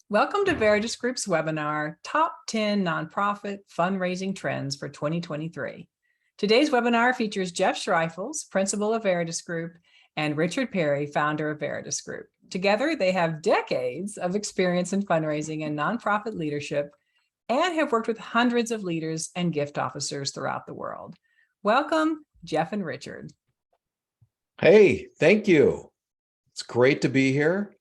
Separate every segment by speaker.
Speaker 1: Welcome to Veritus Group's webinar, Top 10 Nonprofit Fundraising Trends for 2023. Today's webinar features Jeff Schreifels, Principal of Veritus Group, and Richard Perry, founder of Veritus Group. Together, they have decades of experience in fundraising and nonprofit leadership and have worked with hundreds of leaders and gift officers throughout the world. Welcome, Jeff and Richard.
Speaker 2: Hey, thank you. It's great to be here.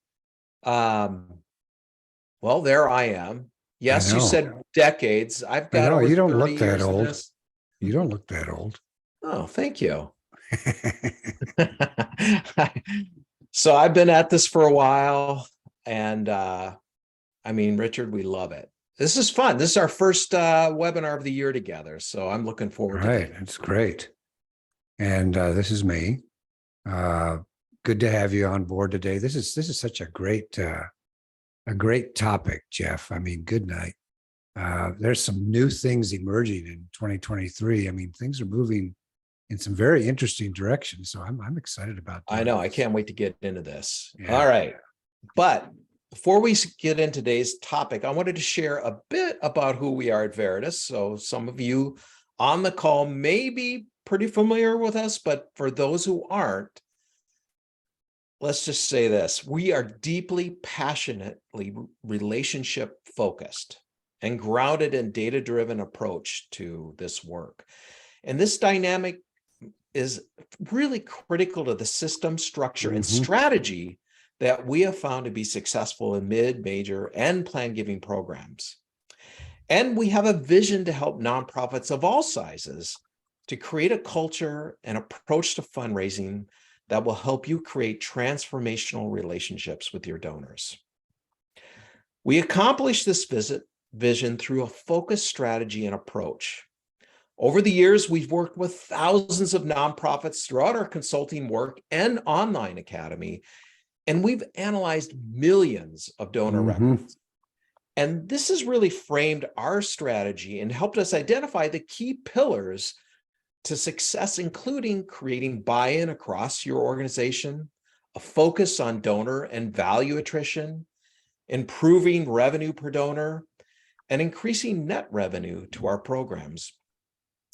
Speaker 2: Well, there I am. Yes, you said decades. I've got over
Speaker 3: you don't
Speaker 2: 30
Speaker 3: look that
Speaker 2: years in
Speaker 3: old.
Speaker 2: this.
Speaker 3: You don't look that old.
Speaker 2: Oh, thank you. So I've been at this for a while, and I mean, Richard, we love it. This is fun. This is our first webinar of the year together, so I'm looking forward to it.
Speaker 3: It's great. And this is me. Good to have you on board today. This is such a great topic, Jeff. I mean, good night. There's some new things emerging in 2023. I mean, things are moving in some very interesting directions. So I'm excited about that.
Speaker 2: I know. I can't wait to get into this. Yeah. All right. But before we get into today's topic, I wanted to share a bit about who we are at Veritus. So some of you on the call may be pretty familiar with us, but for those who aren't, let's just say this. We are deeply, passionately relationship focused and grounded in data-driven approach to this work. And this dynamic is really critical to the system, structure, and strategy that we have found to be successful in mid, major, and plan giving programs. And we have a vision to help nonprofits of all sizes to create a culture and approach to fundraising that will help you create transformational relationships with your donors. We accomplish this vision through a focused strategy and approach. Over the years, we've worked with thousands of nonprofits throughout our consulting work and online academy, and we've analyzed millions of donor records. And this has really framed our strategy and helped us identify the key pillars to success, including creating buy-in across your organization, a focus on donor and value attrition, improving revenue per donor, and increasing net revenue to our programs,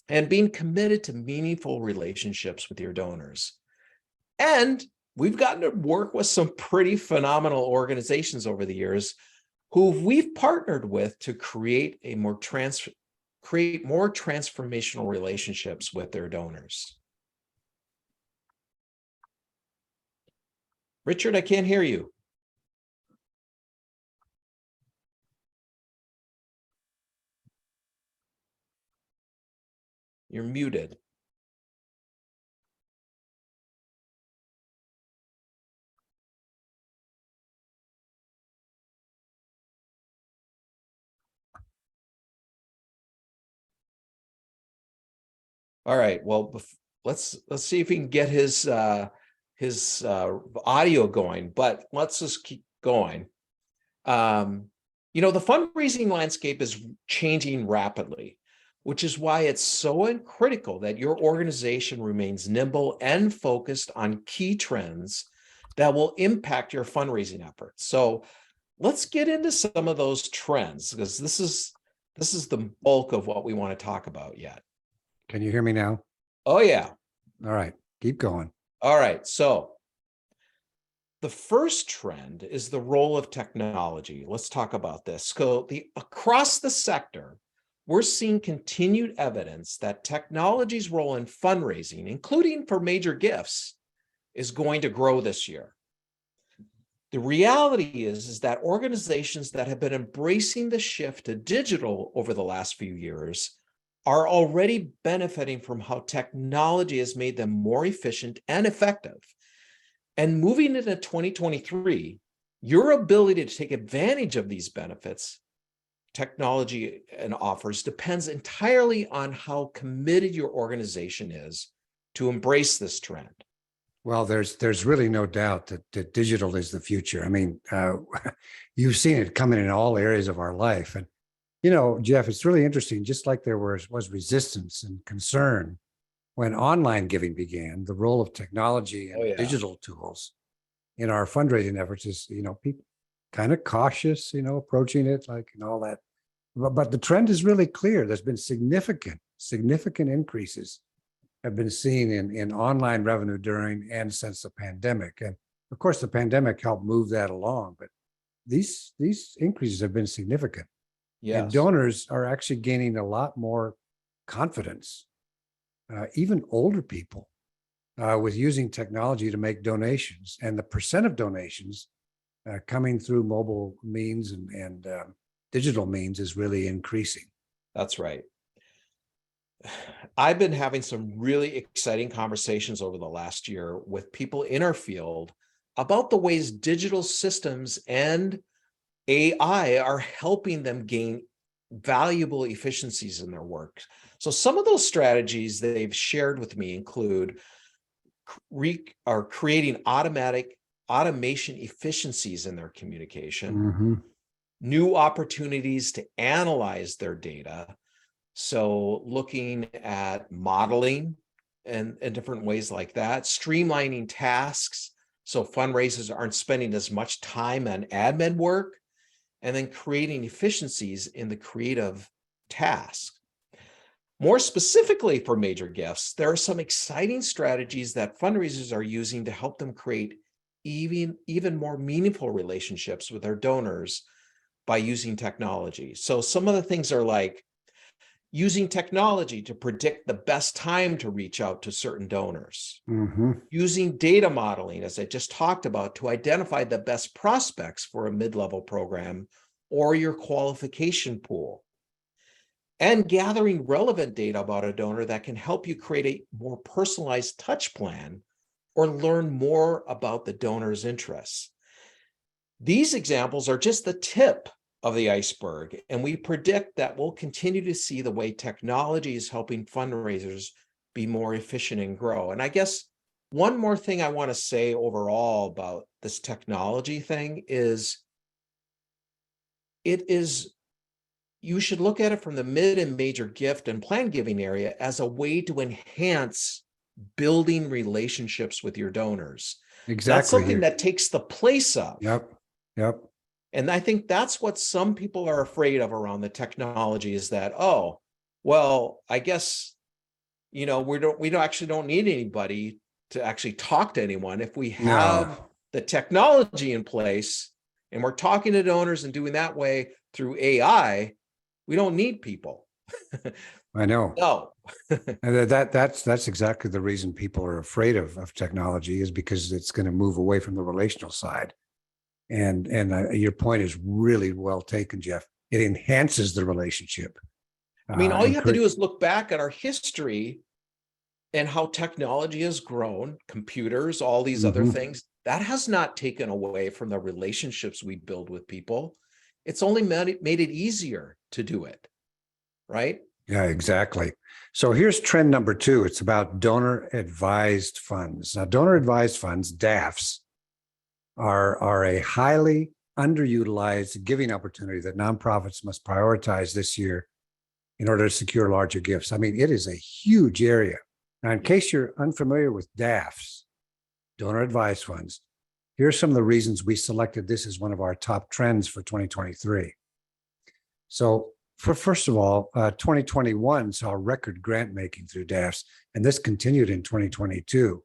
Speaker 2: and being committed to meaningful relationships with your donors. And we've gotten to work with some pretty phenomenal organizations over the years who we've partnered with to create more transformational relationships with their donors. Richard, I can't hear you. You're muted. All right. Well, let's see if we can get his audio going. But let's just keep going. The fundraising landscape is changing rapidly, which is why it's so critical that your organization remains nimble and focused on key trends that will impact your fundraising efforts. So let's get into some of those trends, because this is the bulk of what we want to talk about yet.
Speaker 3: Can you hear me now?
Speaker 2: Oh, yeah.
Speaker 3: All right. Keep going.
Speaker 2: All right. So the first trend is the role of technology. Let's talk about this. So across the sector, we're seeing continued evidence that technology's role in fundraising, including for major gifts, is going to grow this year. The reality is that organizations that have been embracing the shift to digital over the last few years are already benefiting from how technology has made them more efficient and effective. And moving into 2023, your ability to take advantage of these benefits, technology and offers, depends entirely on how committed your organization is to embrace this trend.
Speaker 3: Well, there's really no doubt that digital is the future. I mean, you've seen it coming in all areas of our life. And Jeff, it's really interesting. Just like there was resistance and concern when online giving began, the role of technology and digital tools in our fundraising efforts is, kind of cautious, approaching it like and all that. But the trend is really clear. There's been significant increases have been seen in online revenue during and since the pandemic. And of course, the pandemic helped move that along, but these increases have been significant. And
Speaker 2: Yes.
Speaker 3: donors are actually gaining a lot more confidence, even older people, with using technology to make donations. And the percent of donations coming through mobile means and digital means is really increasing.
Speaker 2: That's right. I've been having some really exciting conversations over the last year with people in our field about the ways digital systems and AI are helping them gain valuable efficiencies in their work. So some of those strategies they've shared with me include creating automation efficiencies in their communication, new opportunities to analyze their data. So looking at modeling and different ways like that, streamlining tasks so fundraisers aren't spending as much time on admin work, and then creating efficiencies in the creative tasks. More specifically for major gifts, there are some exciting strategies that fundraisers are using to help them create even more meaningful relationships with their donors by using technology. So some of the things are like using technology to predict the best time to reach out to certain donors, using data modeling, as I just talked about, to identify the best prospects for a mid-level program or your qualification pool, and gathering relevant data about a donor that can help you create a more personalized touch plan or learn more about the donor's interests. These examples are just the tip of the iceberg, and we predict that we'll continue to see the way technology is helping fundraisers be more efficient and grow. And I guess one more thing I want to say overall about this technology thing is you should look at it from the mid and major gift and plan giving area as a way to enhance building relationships with your donors.
Speaker 3: Exactly.
Speaker 2: That's something that takes the place of.
Speaker 3: Yep.
Speaker 2: And I think that's what some people are afraid of around the technology is that, oh, well, I guess, we don't need anybody to actually talk to anyone. If we have the technology in place and we're talking to donors and doing that way through AI, we don't need people.
Speaker 3: I know.
Speaker 2: No.
Speaker 3: And that's exactly the reason people are afraid of technology, is because it's going to move away from the relational side. And your point is really well taken, Jeff. It enhances the relationship.
Speaker 2: I mean, all you have to do is look back at our history and how technology has grown, computers, all these other things. That has not taken away from the relationships we build with people. It's only made it easier to do it, right?
Speaker 3: Yeah, exactly. So here's trend number 2. It's about donor advised funds. Now, donor advised funds, DAFs, are a highly underutilized giving opportunity that nonprofits must prioritize this year in order to secure larger gifts. I mean, it is a huge area. Now, in case you're unfamiliar with DAFs, donor advised funds, here are some of the reasons we selected this as one of our top trends for 2023. So, first of all, 2021 saw record grant making through DAFs, and this continued in 2022.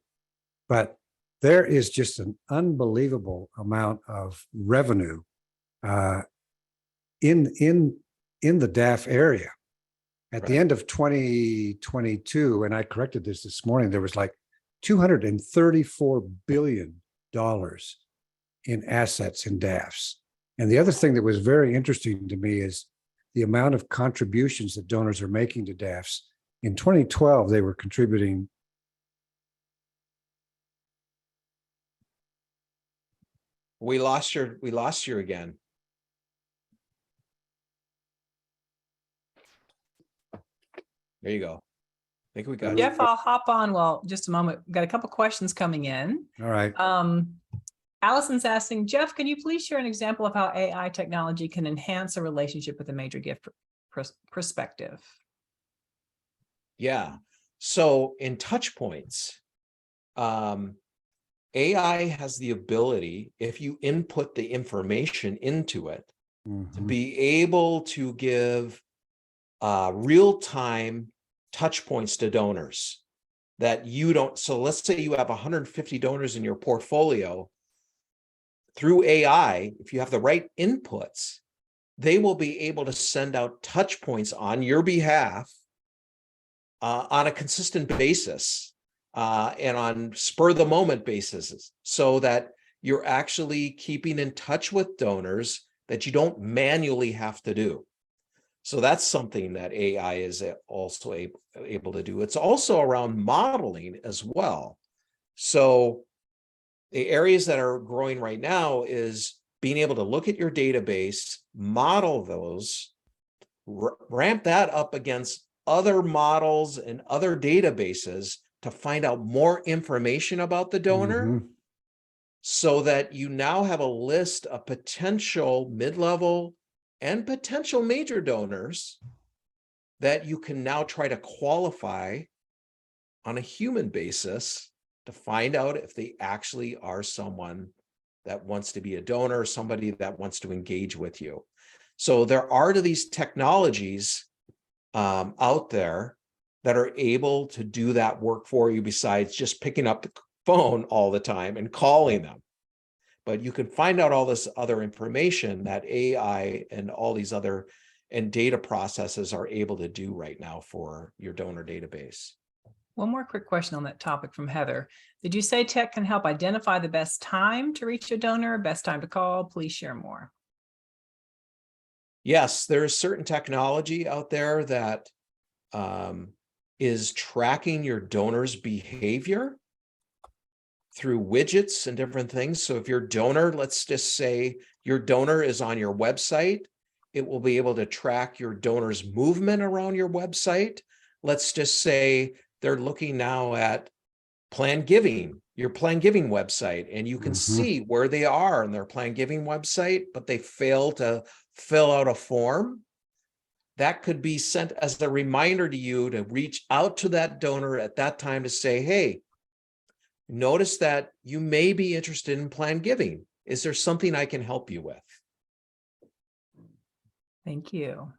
Speaker 3: But there is just an unbelievable amount of revenue in the DAF area. At the end of 2022, and I corrected this morning, there was like $234 billion in assets in DAFs. And the other thing that was very interesting to me is the amount of contributions that donors are making to DAFs. In 2012, they were contributing
Speaker 2: We lost you again. There you go. I think we got
Speaker 1: Jeff,
Speaker 2: you.
Speaker 1: I'll hop on. Well, just a moment. We've got a couple questions coming in.
Speaker 3: All right.
Speaker 1: Allison's asking, Jeff, can you please share an example of how AI technology can enhance a relationship with a major gift perspective?
Speaker 2: Yeah. So in touch points, AI has the ability, if you input the information into it, to be able to give real-time touch points to donors that you don't. So let's say you have 150 donors in your portfolio. Through AI, if you have the right inputs, they will be able to send out touch points on your behalf on a consistent basis and on spur of the moment basis, so that you're actually keeping in touch with donors that you don't manually have to do. So that's something that AI is also able to do. It's also around modeling as well. So the areas that are growing right now is being able to look at your database, model those, ramp that up against other models and other databases to find out more information about the donor, so that you now have a list of potential mid-level and potential major donors that you can now try to qualify on a human basis to find out if they actually are someone that wants to be a donor, somebody that wants to engage with you. So there are these technologies out there that are able to do that work for you, besides just picking up the phone all the time and calling them. But you can find out all this other information that AI and all these other and data processes are able to do right now for your donor database.
Speaker 1: One more quick question on that topic from Heather. Did you say tech can help identify the best time to reach a donor, best time to call? Please share more.
Speaker 2: Yes, there is certain technology out there that is tracking your donor's behavior through widgets and different things. So if your donor, let's just say your donor is on your website, it will be able to track your donor's movement around your website. Let's just say they're looking now at Plan Giving, your Plan Giving website, and you can see where they are on their Plan Giving website, but they fail to fill out a form. That could be sent as a reminder to you to reach out to that donor at that time to say, hey, notice that you may be interested in Plan Giving. Is there something I can help you with?
Speaker 1: Thank you.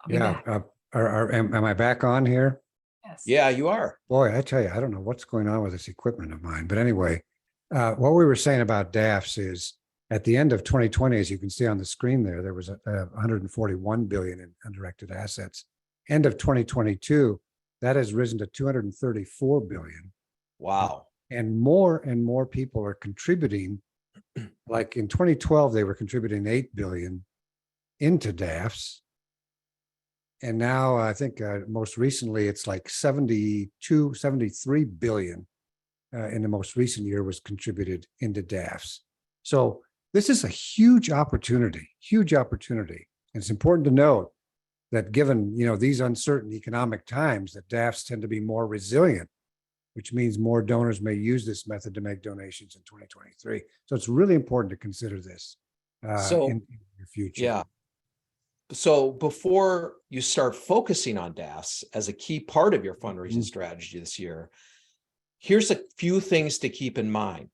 Speaker 3: Yeah. Am I back on here?
Speaker 1: Yes.
Speaker 2: Yeah, you are.
Speaker 3: Boy, I tell you, I don't know what's going on with this equipment of mine. But anyway, what we were saying about DAFs is at the end of 2020, as you can see on the screen there was 141 billion in undirected assets. End of 2022, that has risen to 234 billion.
Speaker 2: Wow.
Speaker 3: And more people are contributing. Like in 2012, they were contributing 8 billion into DAFs. And now I think most recently it's like 73 billion in the most recent year was contributed into DAFs. So this is a huge opportunity. And it's important to note that given, these uncertain economic times, that DAFs tend to be more resilient, which means more donors may use this method to make donations in 2023. So it's really important to consider this in your future.
Speaker 2: Yeah. So before you start focusing on DAFs as a key part of your fundraising strategy this year, here's a few things to keep in mind.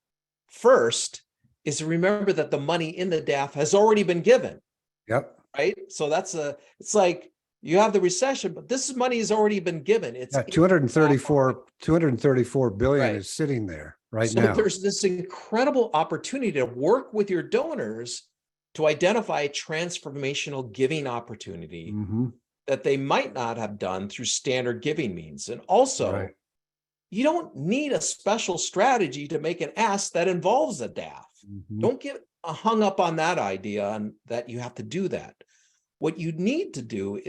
Speaker 2: First is to remember that the money in the DAF has already been given.
Speaker 3: Yep.
Speaker 2: Right. So it's like you have the recession, but this money has already been given. It's
Speaker 3: 234 billion is sitting there right now. So
Speaker 2: there's this incredible opportunity to work with your donors to identify a transformational giving opportunity that they might not have done through standard giving means. And also, you don't need a special strategy to make an ask that involves a DAF. Don't get hung up on that idea and that you have to do that. What you need to do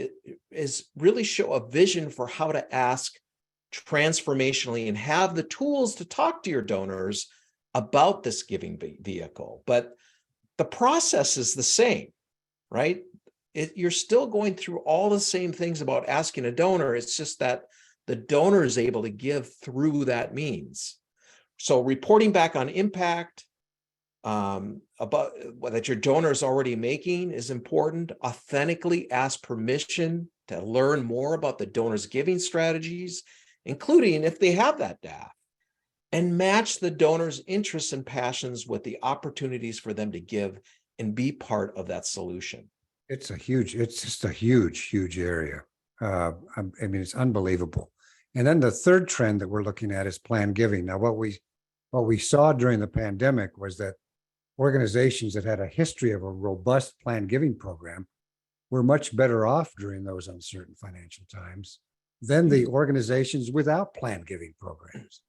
Speaker 2: is really show a vision for how to ask transformationally and have the tools to talk to your donors about this giving vehicle. But the process is the same, right? You're still going through all the same things about asking a donor. It's just that the donor is able to give through that means. So reporting back on impact about that your donor is already making is important. Authentically ask permission to learn more about the donor's giving strategies, including if they have that DAF. and match the donor's interests and passions with the opportunities for them to give and be part of that solution.
Speaker 3: It's just a huge area. I mean, it's unbelievable. And then the third trend that we're looking at is planned giving. Now, what we saw during the pandemic was that organizations that had a history of a robust planned giving program were much better off during those uncertain financial times than the organizations without planned giving programs.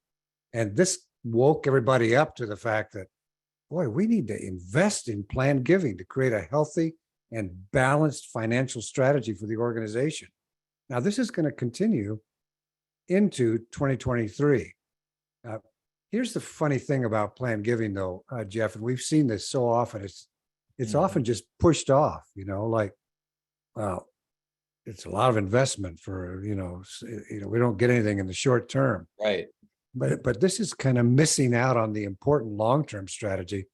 Speaker 3: And this woke everybody up to the fact that, boy, we need to invest in planned giving to create a healthy and balanced financial strategy for the organization. Now, this is going to continue into 2023. Here's the funny thing about planned giving, though, Jeff, and we've seen this so often. It's often just pushed off, like, well, it's a lot of investment for, we don't get anything in the short term.
Speaker 2: Right.
Speaker 3: But this is kind of missing out on the important long-term strategy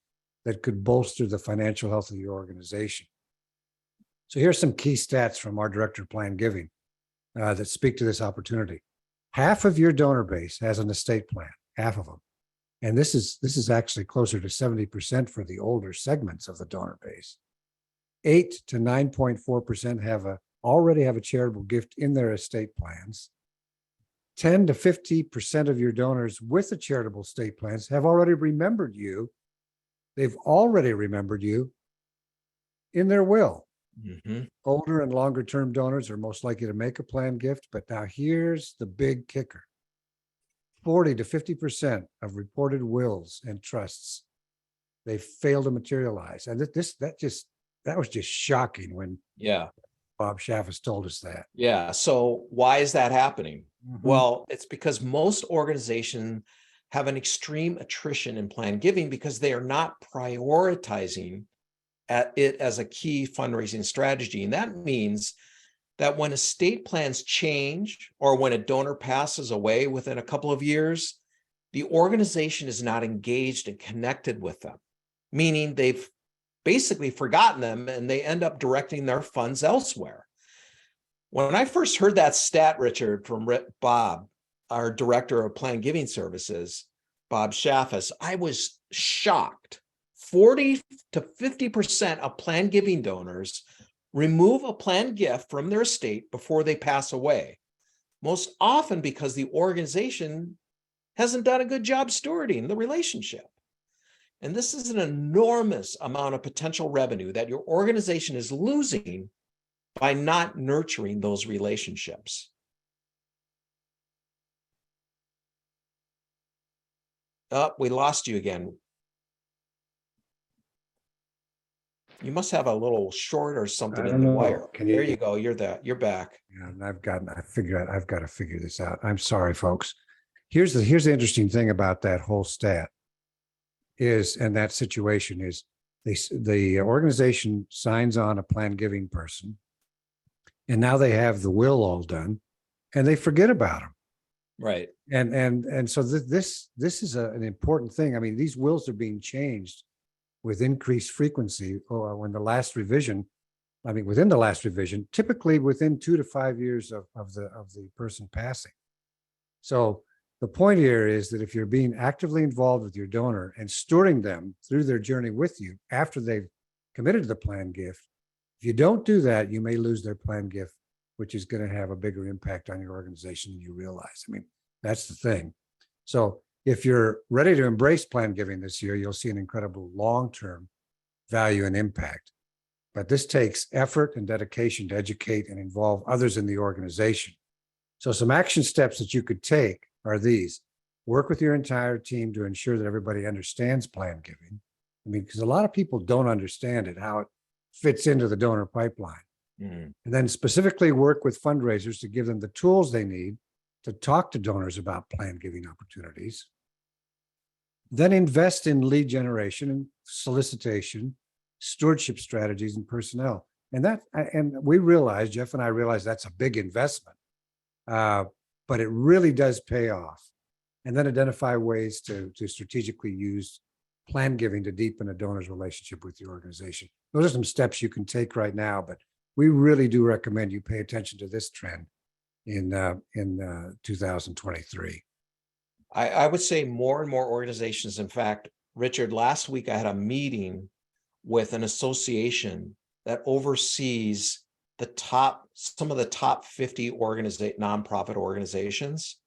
Speaker 3: that could bolster the financial health of your organization. So here's some key stats from our Director of Planned Giving that speak to this opportunity. Half of your donor base has an estate plan, half of them. And this is actually closer to 70% for the older segments of the donor base. 8 to 9.4% already have a charitable gift in their estate plans. 10 to 50% of your donors with the charitable estate plans have already remembered you. They've already remembered you in their will.
Speaker 2: Mm-hmm.
Speaker 3: Older and longer term donors are most likely to make a planned gift, but now here's the big kicker. 40 to 50% of reported wills and trusts, they fail to materialize. And that was just shocking when Bob Schaffus told us that.
Speaker 2: Yeah. So why is that happening?
Speaker 3: Mm-hmm.
Speaker 2: Well, it's because most organizations have an extreme attrition in planned giving because they are not prioritizing it as a key fundraising strategy. And that means that when estate plans change or when a donor passes away within a couple of years, the organization is not engaged and connected with them, meaning they've basically forgotten them and they end up directing their funds elsewhere. When I first heard that stat, Richard, from Bob, our Director of Planned Giving Services, Bob Schaffus, I was shocked. 40 to 50% of planned giving donors remove a planned gift from their estate before they pass away, most often because the organization hasn't done a good job stewarding the relationship. And this is an enormous amount of potential revenue that your organization is losing by not nurturing those relationships. Oh, we lost you again. You must have a little short or something in the wire. There you go. You're back.
Speaker 3: Yeah, and I've got to figure this out. I'm sorry, folks. Here's the interesting thing about that whole stat and that situation is the organization signs on a planned giving person, and now they have the will all done, and they forget about them.
Speaker 2: Right.
Speaker 3: And so this is an important thing. I mean, these wills are being changed with increased frequency, or within the last revision, typically within 2 to 5 years of the person passing. So the point here is that if you're being actively involved with your donor and stewarding them through their journey with you after they've committed to the planned gift, if you don't do that, you may lose their planned gift, which is going to have a bigger impact on your organization than you realize. I mean, that's the thing. So if you're ready to embrace planned giving this year, you'll see an incredible long-term value and impact. But this takes effort and dedication to educate and involve others in the organization. So some action steps that you could take are these. Work with your entire team to ensure that everybody understands planned giving. I mean, because a lot of people don't understand it, how it fits into the donor pipeline. Mm-hmm. And then specifically work with fundraisers to give them the tools they need to talk to donors about planned giving opportunities. Then invest in lead generation and solicitation, stewardship strategies, and personnel. And we realize, Jeff and I realize that's a big investment, but it really does pay off. And then identify ways to strategically use planned giving to deepen a donor's relationship with your organization. Those are some steps you can take right now, but we really do recommend you pay attention to this trend in 2023.
Speaker 2: I would say more and more organizations. In fact, Richard, last week I had a meeting with an association that oversees some of the top 50 nonprofit organizations.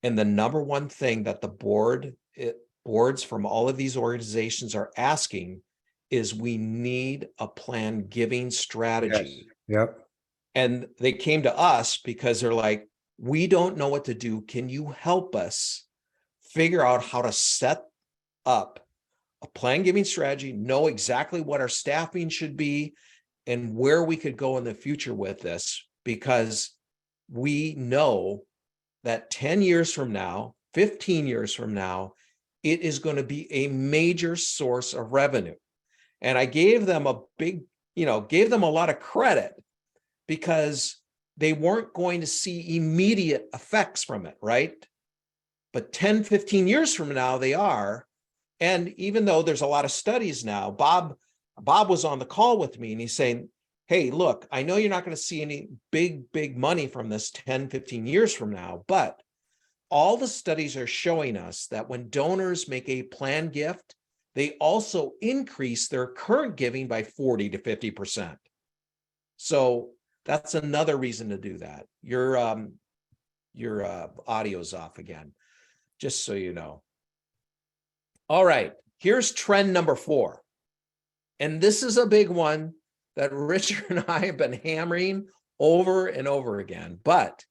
Speaker 2: And the number one thing that the boards from all of these organizations are asking is we need a planned giving strategy.
Speaker 3: Yes. Yep.
Speaker 2: And they came to us because they're like, we don't know what to do. Can you help us figure out how to set up a planned giving strategy, know exactly what our staffing should be and where we could go in the future with this? Because we know that 10 years from now, 15 years from now, it is going to be a major source of revenue. And I gave them gave them a lot of credit because they weren't going to see immediate effects from it, right? But 10, 15 years from now, they are. And even though there's a lot of studies now, Bob was on the call with me and he's saying, hey, look, I know you're not going to see any big money from this 10, 15 years from now, but all the studies are showing us that when donors make a planned gift, they also increase their current giving by 40 to 50%. So that's another reason to do that. Your audio's off again, just so you know. All right, here's trend number 4. And this is a big one that Richard and I have been hammering over and over again, but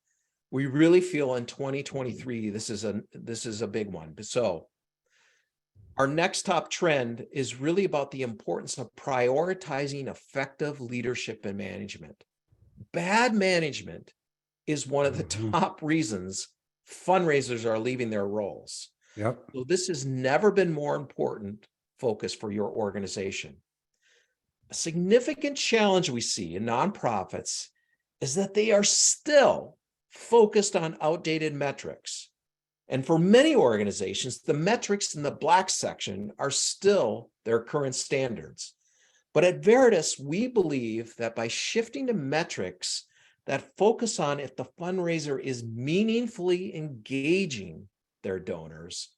Speaker 2: we really feel in 2023, this is a big one. So our next top trend is really about the importance of prioritizing effective leadership and management. Bad management is one of the top reasons fundraisers are leaving their roles.
Speaker 3: Yep.
Speaker 2: So this has never been more important focus for your organization. A significant challenge we see in nonprofits is that they are still focused on outdated metrics. And for many organizations, the metrics in the black section are still their current standards. But at Veritus, we believe that by shifting to metrics that focus on if the fundraiser is meaningfully engaging their donors,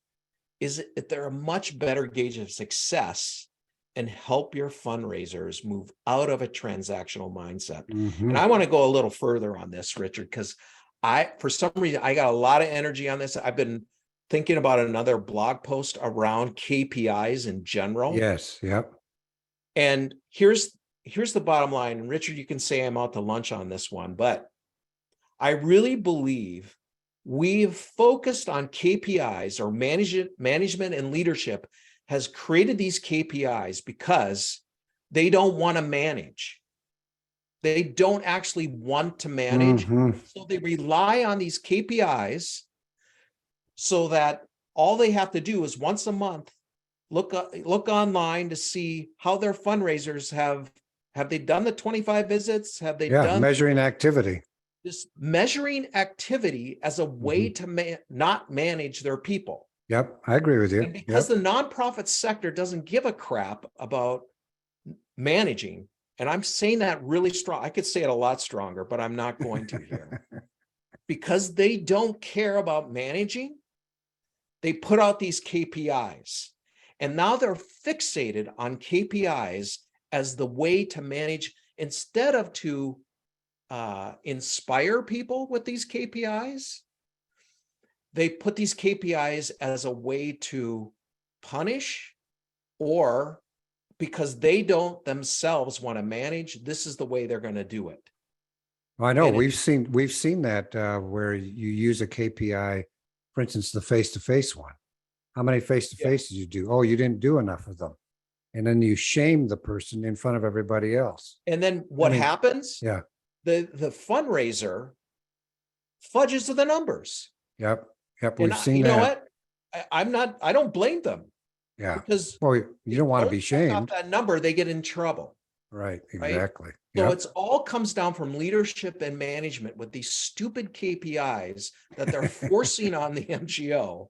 Speaker 2: is that they're a much better gauge of success and help your fundraisers move out of a transactional mindset. And I want to go a little further on this, Richard, because for some reason, I got a lot of energy on this. I've been thinking about another blog post around KPIs in general.
Speaker 3: Yes. Yep.
Speaker 2: And here's the bottom line. And Richard, you can say I'm out to lunch on this one, but I really believe we've focused on KPIs, or management and leadership has created these KPIs because they don't want to manage. They don't actually want to manage. So they rely on these KPIs so that all they have to do is once a month, look online to see how their fundraisers have they done the 25 visits? Have they done
Speaker 3: measuring activity?
Speaker 2: This measuring activity as a way to not manage their people.
Speaker 3: Yep, I agree with you.
Speaker 2: And because the nonprofit sector doesn't give a crap about managing, and I'm saying that really strong. I could say it a lot stronger, but I'm not going to here. Because they don't care about managing, they put out these KPIs. And now they're fixated on KPIs as the way to manage, instead of to inspire people with these KPIs. They put these KPIs as a way to punish, or because they don't themselves want to manage, this is the way they're going to do it.
Speaker 3: Well, I know we've seen that where you use a KPI, for instance, the face-to-face one. How many face-to-faces did you do? Oh, you didn't do enough of them. And then you shame the person in front of everybody else.
Speaker 2: And then what happens?
Speaker 3: Yeah.
Speaker 2: The fundraiser fudges the numbers.
Speaker 3: Yep. We've seen
Speaker 2: you
Speaker 3: that.
Speaker 2: know what? I don't blame them.
Speaker 3: Yeah.
Speaker 2: Because
Speaker 3: you don't want to be shamed.
Speaker 2: That number, they get in trouble.
Speaker 3: Right. Exactly.
Speaker 2: Right? So it's all comes down from leadership and management with these stupid KPIs that they're forcing on the NGO.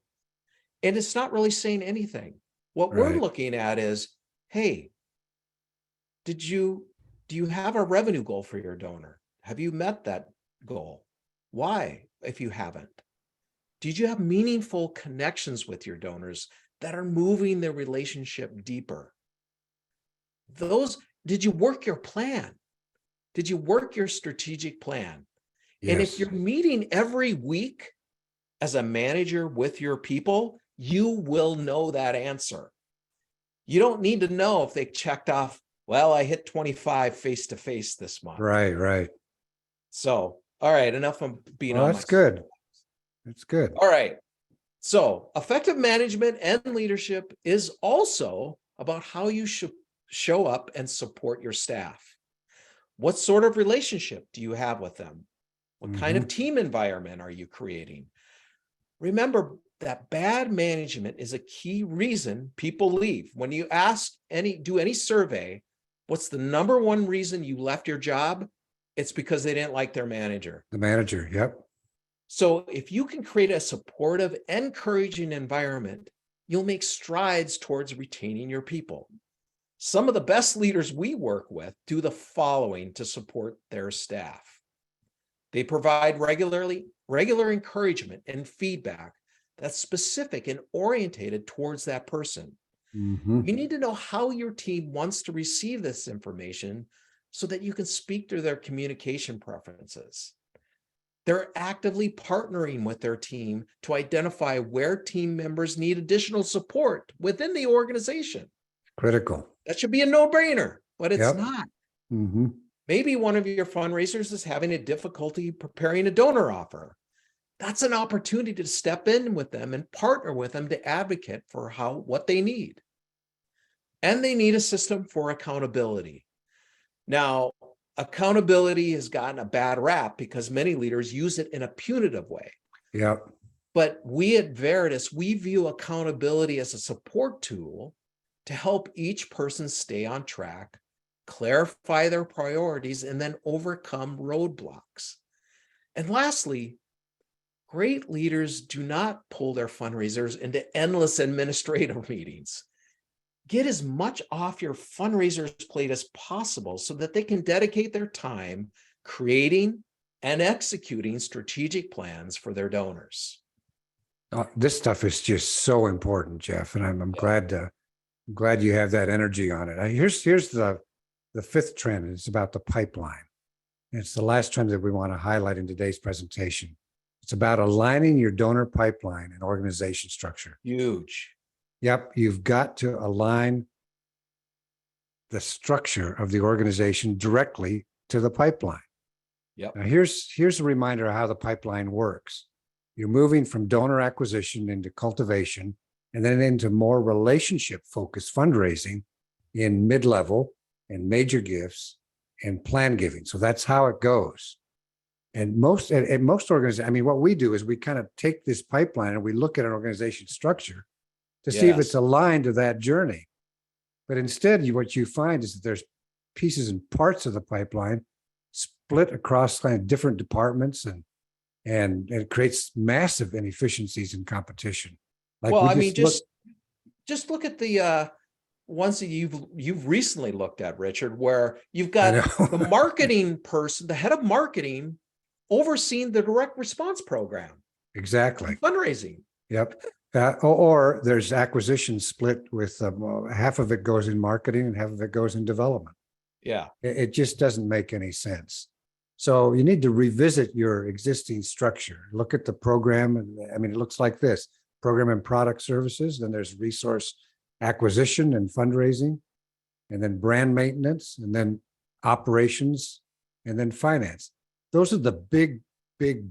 Speaker 2: And it's not really saying anything. What we're looking at is, hey, do you have a revenue goal for your donor? Have you met that goal? Why, if you haven't? Did you have meaningful connections with your donors that are moving the relationship deeper? Did you work your plan? Did you work your strategic plan? And if
Speaker 3: Yes.
Speaker 2: you're meeting every week as a manager with your people, you will know that answer. You don't need to know if they checked off, well, I hit 25 face-to-face this month.
Speaker 3: Right, right.
Speaker 2: So, all right, enough of being
Speaker 3: Well,
Speaker 2: on
Speaker 3: that's
Speaker 2: my
Speaker 3: good. That's good.
Speaker 2: All right. So effective management and leadership is also about how you should show up and support your staff. What sort of relationship do you have with them? What kind of team environment are you creating? Remember that bad management is a key reason people leave. When you do any survey, what's the number one reason you left your job? It's because they didn't like their manager.
Speaker 3: The manager, yep.
Speaker 2: So if you can create a supportive, encouraging environment, you'll make strides towards retaining your people. Some of the best leaders we work with do the following to support their staff. They provide regular encouragement and feedback that's specific and orientated towards that person. You need to know how your team wants to receive this information so that you can speak to their communication preferences. They're actively partnering with their team to identify where team members need additional support within the organization.
Speaker 3: Critical.
Speaker 2: That should be a no-brainer, but it's
Speaker 3: Yep.
Speaker 2: not.
Speaker 3: Mm-hmm.
Speaker 2: Maybe one of your fundraisers is having a difficulty preparing a donor offer. That's an opportunity to step in with them and partner with them to advocate for what they need. And they need a system for accountability. Now, accountability has gotten a bad rap because many leaders use it in a punitive way.
Speaker 3: Yep.
Speaker 2: But we at Veritus, we view accountability as a support tool to help each person stay on track, clarify their priorities, and then overcome roadblocks. And lastly, great leaders do not pull their fundraisers into endless administrative meetings. Get as much off your fundraisers plate as possible so that they can dedicate their time creating and executing strategic plans for their donors.
Speaker 3: This stuff is just so important, Jeff, and I'm glad you have that energy on it. Here's the fifth trend. It's about the pipeline. It's the last trend that we want to highlight in today's presentation. It's about aligning your donor pipeline and organization structure.
Speaker 2: Huge.
Speaker 3: Yep, you've got to align the structure of the organization directly to the pipeline.
Speaker 2: Yep.
Speaker 3: Now, here's a reminder of how the pipeline works. You're moving from donor acquisition into cultivation and then into more relationship-focused fundraising in mid-level and major gifts and plan giving. So that's how it goes. And most organizations, I mean, what we do is we kind of take this pipeline and we look at an organization structure to see if it's aligned to that journey. But instead, what you find is that there's pieces and parts of the pipeline split across kind of different departments, and it creates massive inefficiencies in competition. Like
Speaker 2: well, I mean, just look at the ones that you've recently looked at, Richard, where you've got the marketing person, the head of marketing, overseeing the direct response program.
Speaker 3: Exactly.
Speaker 2: Fundraising.
Speaker 3: Yep. Or there's acquisition split with half of it goes in marketing and half of it goes in development.
Speaker 2: Yeah.
Speaker 3: It just doesn't make any sense. So you need to revisit your existing structure. Look at the program. And I mean, it looks like this: program and product services. Then there's resource acquisition and fundraising, and then brand maintenance, and then operations, and then finance. Those are the big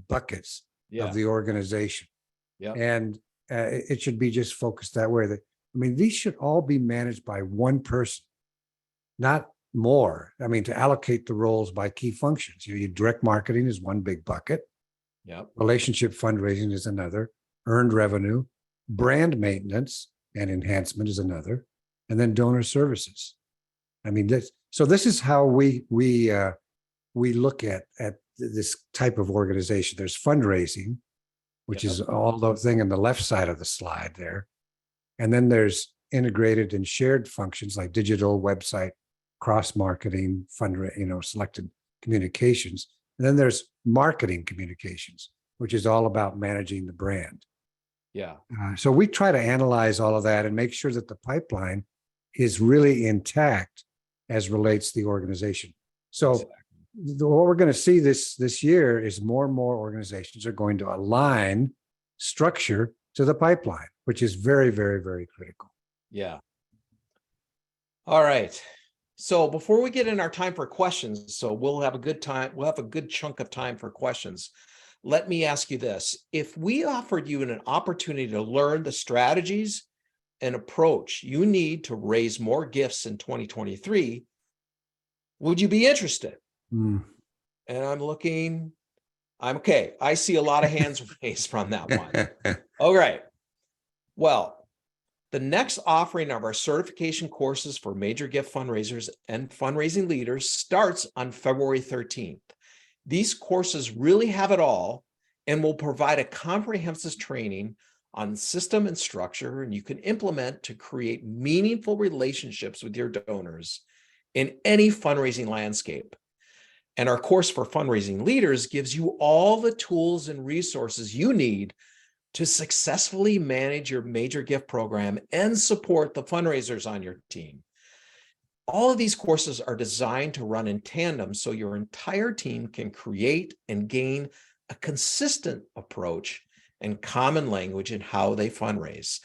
Speaker 3: buckets of the organization.
Speaker 2: Yeah.
Speaker 3: And it should be just focused that way. These should all be managed by one person, not more. I mean, to allocate the roles by key functions. Your direct marketing is one big bucket.
Speaker 2: Yep.
Speaker 3: Relationship fundraising is another. Earned revenue, brand maintenance and enhancement is another, and then donor services. I mean, this is how we look at this type of organization. There's fundraising, which is all the thing on the left side of the slide there. And then there's integrated and shared functions like digital, website, cross-marketing, selected communications. And then there's marketing communications. which is all about managing the brand.
Speaker 2: Yeah.
Speaker 3: So we try to analyze all of that and make sure that the pipeline is really intact as relates to the organization. So what we're going to see this year is more and more organizations are going to align structure to the pipeline, which is very, very, very critical.
Speaker 2: Yeah. All right. So before we get in our time for questions, so we'll have a good chunk of time for questions. Let me ask you this. If we offered you an opportunity to learn the strategies and approach you need to raise more gifts in 2023, would you be interested? And I'm okay. I see a lot of hands raised from that one. All right. Well, the next offering of our certification courses for major gift fundraisers and fundraising leaders starts on February 13th. These courses really have it all and will provide a comprehensive training on system and structure, and you can implement to create meaningful relationships with your donors in any fundraising landscape. And our course for fundraising leaders gives you all the tools and resources you need to successfully manage your major gift program and support the fundraisers on your team. All of these courses are designed to run in tandem so your entire team can create and gain a consistent approach and common language in how they fundraise.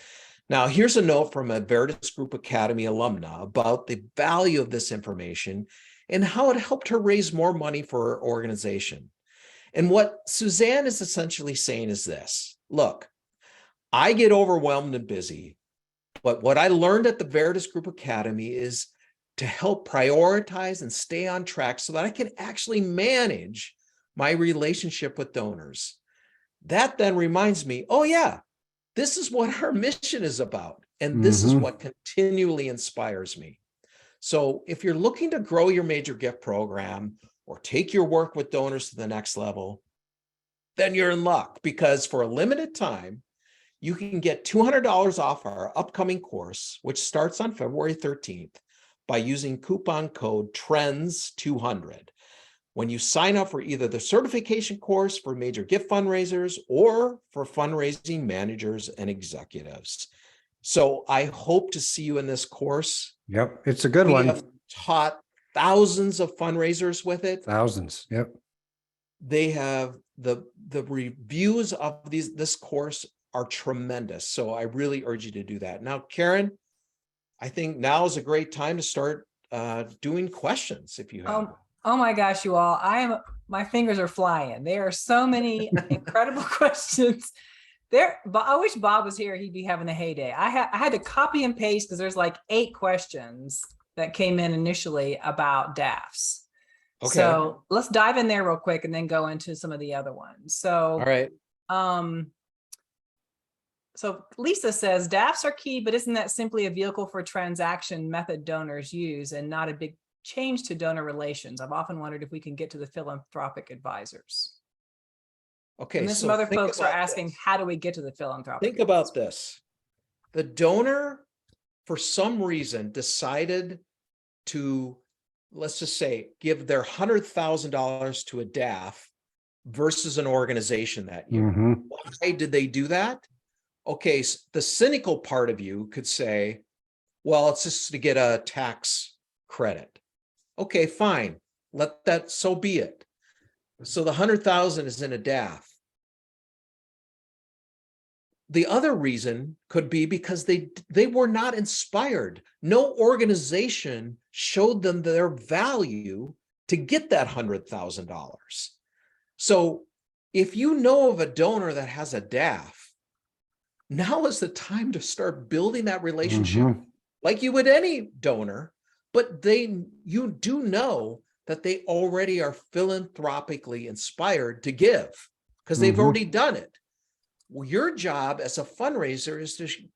Speaker 2: Now, here's a note from a Veritus Group Academy alumna about the value of this information and how it helped her raise more money for her organization. And what Suzanne is essentially saying is this: look, I get overwhelmed and busy, but what I learned at the Veritus Group Academy is to help prioritize and stay on track so that I can actually manage my relationship with donors. That then reminds me, oh yeah, this is what our mission is about. And this is what continually inspires me. So if you're looking to grow your major gift program or take your work with donors to the next level, then you're in luck, because for a limited time, you can get $200 off our upcoming course, which starts on February 13th, by using coupon code TRENDS200. When you sign up for either the certification course for major gift fundraisers or for fundraising managers and executives. So I hope to see you in this course.
Speaker 3: Yep, it's a good one.
Speaker 2: We have taught thousands of fundraisers with it.
Speaker 3: Thousands, yep.
Speaker 2: They have the reviews of this course are tremendous. So I really urge you to do that. Now, Karen, I think now is a great time to start doing questions if you have.
Speaker 1: Oh my gosh, you all, my fingers are flying. There are so many incredible questions. I wish Bob was here. He'd be having a heyday. I had to copy and paste because there's like 8 questions that came in initially about DAFs.
Speaker 2: Okay.
Speaker 1: So let's dive in there real quick and then go into some of the other ones. So,
Speaker 2: all right.
Speaker 1: So Lisa says DAFs are key, but isn't that simply a vehicle for transaction method donors use and not a big change to donor relations? I've often wondered if we can get to the philanthropic advisors.
Speaker 2: Okay.
Speaker 1: And then some other folks are asking, how do we get to the philanthropic?
Speaker 2: Think about this. The donor, for some reason, decided to, let's just say, give their $100,000 to a DAF versus an organization that year. Why did they do that? Okay, so the cynical part of you could say, well, it's just to get a tax credit. Okay, fine. Let that, so be it. So the 100,000 is in a DAF. The other reason could be because they were not inspired. No organization showed them their value to get that $100,000. So if you know of a donor that has a DAF, now is the time to start building that relationship like you would any donor, but you do know that they already are philanthropically inspired to give because they've already done it. Well, your job as a fundraiser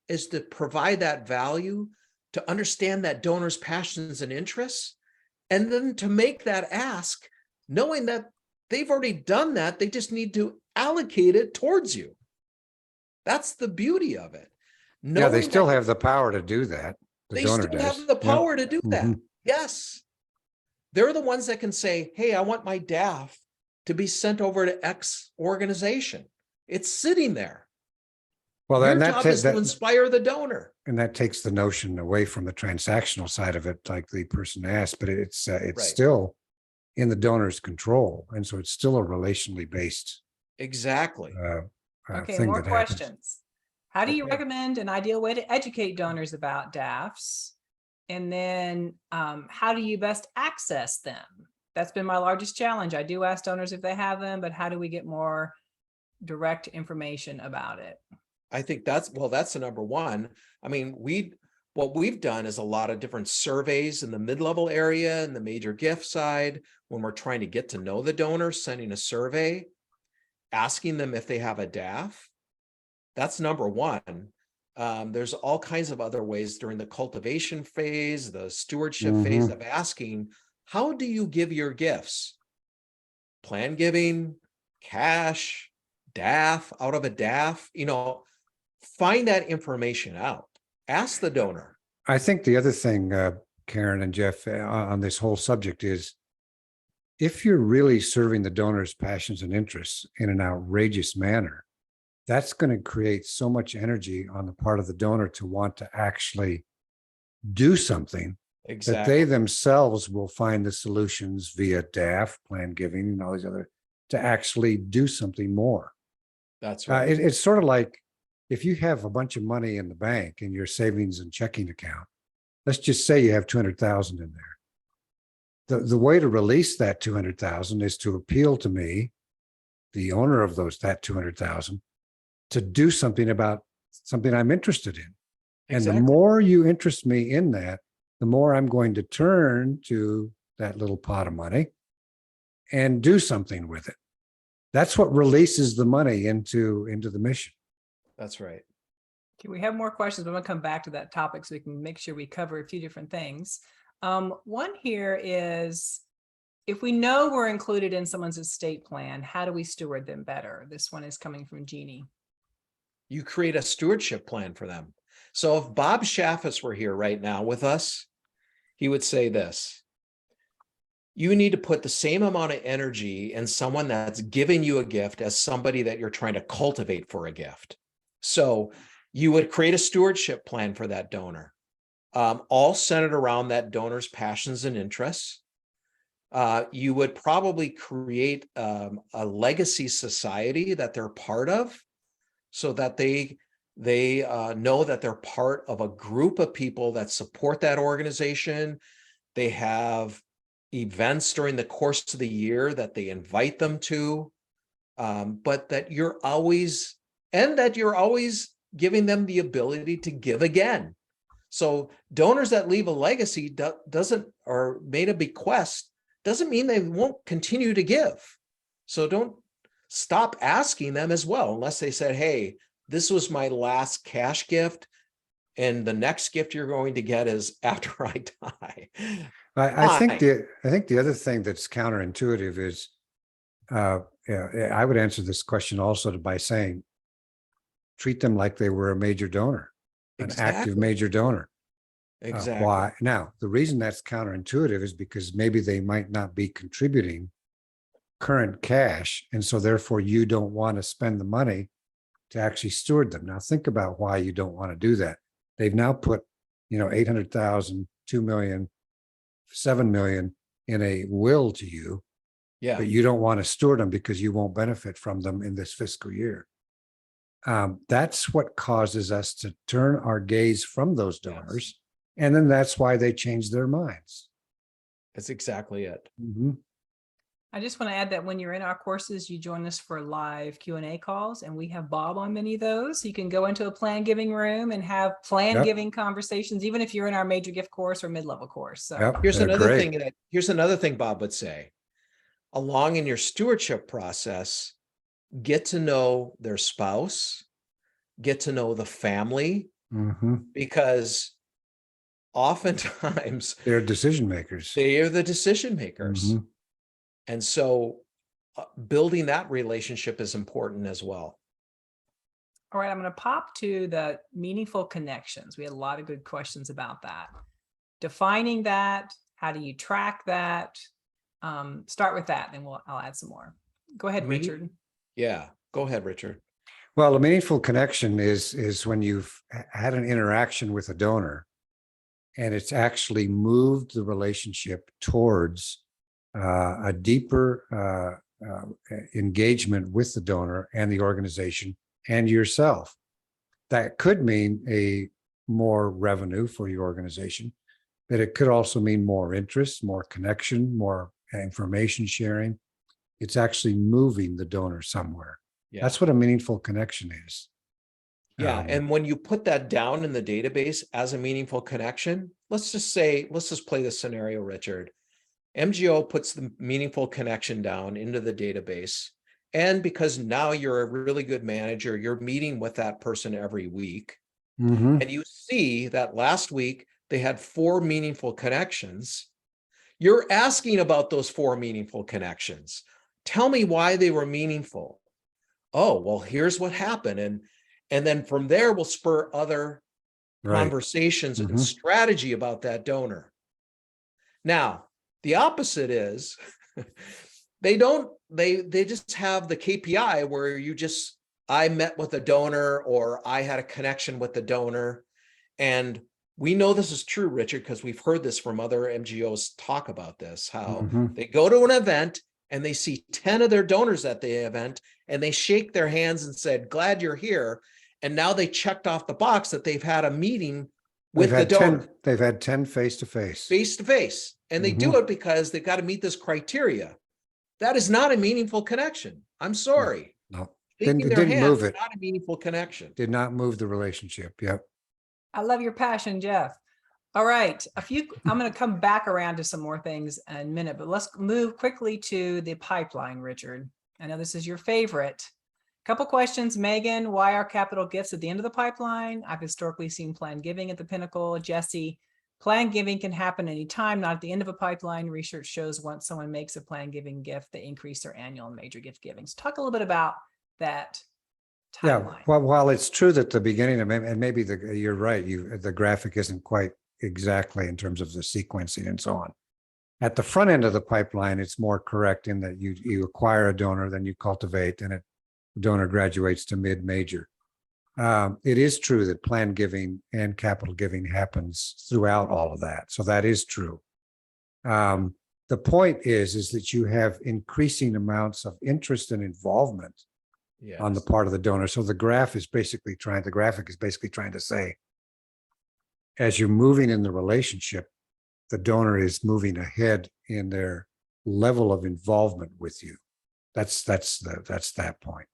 Speaker 2: is to provide that value, to understand that donor's passions and interests, and then to make that ask, knowing that they've already done that. They just need to allocate it towards you. That's the beauty of it.
Speaker 3: Yeah, they still have the power to do that.
Speaker 2: They still have the power to do that. Yes. They're the ones that can say, hey, I want my DAF to be sent over to X organization. It's sitting there.
Speaker 3: Well,
Speaker 2: Your
Speaker 3: then
Speaker 2: job is to inspire the donor.
Speaker 3: and that takes the notion away from the transactional side of it, like the person asked, but it's
Speaker 2: Right.
Speaker 3: still in the donor's control. And so it's still a relationally based
Speaker 2: Exactly.
Speaker 1: Okay,
Speaker 3: thing
Speaker 1: more
Speaker 3: that happens.
Speaker 1: questions. How do you
Speaker 2: Okay.
Speaker 1: recommend an ideal way to educate donors about DAFs? And then how do you best access them? That's been my largest challenge. I do ask donors if they have them, but how do we get more direct information about it?
Speaker 2: I think that's the number one. I mean, what we've done is a lot of different surveys in the mid-level area and the major gift side. When we're trying to get to know the donor, sending a survey, asking them if they have a DAF. That's number one. There's all kinds of other ways during the cultivation phase, the stewardship phase of asking, how do you give your gifts? Plan giving, cash, DAF, out of a DAF, find that information out. Ask the donor.
Speaker 3: I think the other thing, Karen and Jeff, on this whole subject is, if you're really serving the donor's passions and interests in an outrageous manner, that's going to create so much energy on the part of the donor to want to actually do something that
Speaker 2: Exactly.
Speaker 3: they themselves will find the solutions via DAF, plan giving, and all these other, to actually do something more.
Speaker 2: That's right.
Speaker 3: It's sort of like if you have a bunch of money in the bank in your savings and checking account. Let's just say you have 200,000 in there. The way to release that 200,000 is to appeal to me, the owner of that 200,000, to do something about something I'm interested in. And
Speaker 2: Exactly.
Speaker 3: the more you interest me in that, the more I'm going to turn to that little pot of money and do something with it. That's what releases the money into the mission.
Speaker 2: That's right.
Speaker 1: Okay, we have more questions, but I'm going to come back to that topic so we can make sure we cover a few different things. One here is, if we know we're included in someone's estate plan, how do we steward them better? This one is coming from Jeannie.
Speaker 2: You create a stewardship plan for them. So if Bob Shaffis were here right now with us, he would say this: you need to put the same amount of energy in someone that's giving you a gift as somebody that you're trying to cultivate for a gift. So you would create a stewardship plan for that donor, all centered around that donor's passions and interests. You would probably create a legacy society that they're part of, so that they know that they're part of a group of people that support that organization. They have events during the course of the year that they invite them to, but that you're always giving them the ability to give again. So donors that leave a legacy or made a bequest doesn't mean they won't continue to give. So don't stop asking them as well, unless they said, hey, this was my last cash gift, and the next gift you're going to get is after I die.
Speaker 3: I think the other thing that's counterintuitive is, I would answer this question also by saying, treat them like they were a major donor, an active major donor.
Speaker 2: Exactly.
Speaker 3: Why? Now, the reason that's counterintuitive is because maybe they might not be contributing current cash, and so therefore you don't want to spend the money to actually steward them. Now think about why you don't want to do that. They've now put 800,000, 2 million, 7 million in a will to you,
Speaker 2: Yeah.
Speaker 3: but you don't want to steward them because you won't benefit from them in this fiscal year. That's what causes us to turn our gaze from those donors.
Speaker 2: Yes.
Speaker 3: And then that's why they change their minds.
Speaker 2: That's exactly it.
Speaker 3: Mm-hmm.
Speaker 1: I just want to add that when you're in our courses, you join us for live Q&A calls, and we have Bob on many of those. So you can go into a plan giving room and have plan giving conversations, even if you're in our major gift course or mid-level course. So
Speaker 2: Here's another thing Bob would say. Along in your stewardship process, get to know their spouse, get to know the family, because oftentimes
Speaker 3: they're decision makers.
Speaker 2: They are the decision makers. And so building that relationship is important as well.
Speaker 1: All right, I'm going to pop to the meaningful connections. We had a lot of good questions about that. Defining that, how do you track that? Start with that, then I'll add some more. Go ahead,
Speaker 2: Meaning-
Speaker 1: Richard.
Speaker 2: Yeah, go ahead, Richard.
Speaker 3: Well, a meaningful connection is when you've had an interaction with a donor and it's actually moved the relationship towards a deeper engagement with the donor and the organization and yourself. That could mean a more revenue for your organization, but it could also mean more interest, more connection, more information sharing. It's actually moving the donor somewhere.
Speaker 2: Yeah.
Speaker 3: That's what a meaningful connection is.
Speaker 2: Yeah. And when you put that down in the database as a meaningful connection, let's just play the scenario, Richard. MGO puts the meaningful connection down into the database. And because now you're a really good manager, you're meeting with that person every week.
Speaker 3: Mhm.
Speaker 2: And you see that last week they had 4 meaningful connections. You're asking about those 4 meaningful connections. Tell me why they were meaningful. Oh, well, here's what happened. And then from there, we'll spur other
Speaker 3: Right.
Speaker 2: conversations and
Speaker 3: Mhm.
Speaker 2: strategy about that donor. Now, the opposite is they just have the KPI where I met with a donor or I had a connection with the donor. And we know this is true, Richard, because we've heard this from other MGOs talk about this, how
Speaker 3: Mhm.
Speaker 2: they go to an event and they see 10 of their donors at the event and they shake their hands and said, glad you're here. And now they checked off the box that they've had a meeting with the donor.
Speaker 3: They've had 10 face-to-face.
Speaker 2: Face to face. And they do it because they've got to meet this criteria. That is not a meaningful connection. I'm sorry.
Speaker 3: No,
Speaker 2: Shaking
Speaker 3: it
Speaker 2: their
Speaker 3: didn't
Speaker 2: hand
Speaker 3: move
Speaker 2: is
Speaker 3: it.
Speaker 2: not a meaningful connection.
Speaker 3: Did not move the relationship. Yep.
Speaker 1: I love your passion, Jeff. All right, I'm going to come back around to some more things in a minute, but let's move quickly to the pipeline, Richard. I know this is your favorite. Couple questions, Megan, why are capital gifts at the end of the pipeline? I've historically seen planned giving at the pinnacle. Jesse, planned giving can happen anytime, not at the end of a pipeline. Research shows once someone makes a planned giving gift, they increase their annual and major gift givings. Talk a little bit about that timeline.
Speaker 3: Yeah. Well, while it's true that the beginning of, and maybe you're right, the graphic isn't quite exactly in terms of the sequencing and so on. At the front end of the pipeline, it's more correct in that you acquire a donor, then you cultivate, and the donor graduates to mid-major. It is true that planned giving and capital giving happens throughout all of that. So that is true. The point is that you have increasing amounts of interest and involvement on the part of the donor. So the graphic is basically trying to say, as you're moving in the relationship, the donor is moving ahead in their level of involvement with you. That's that point.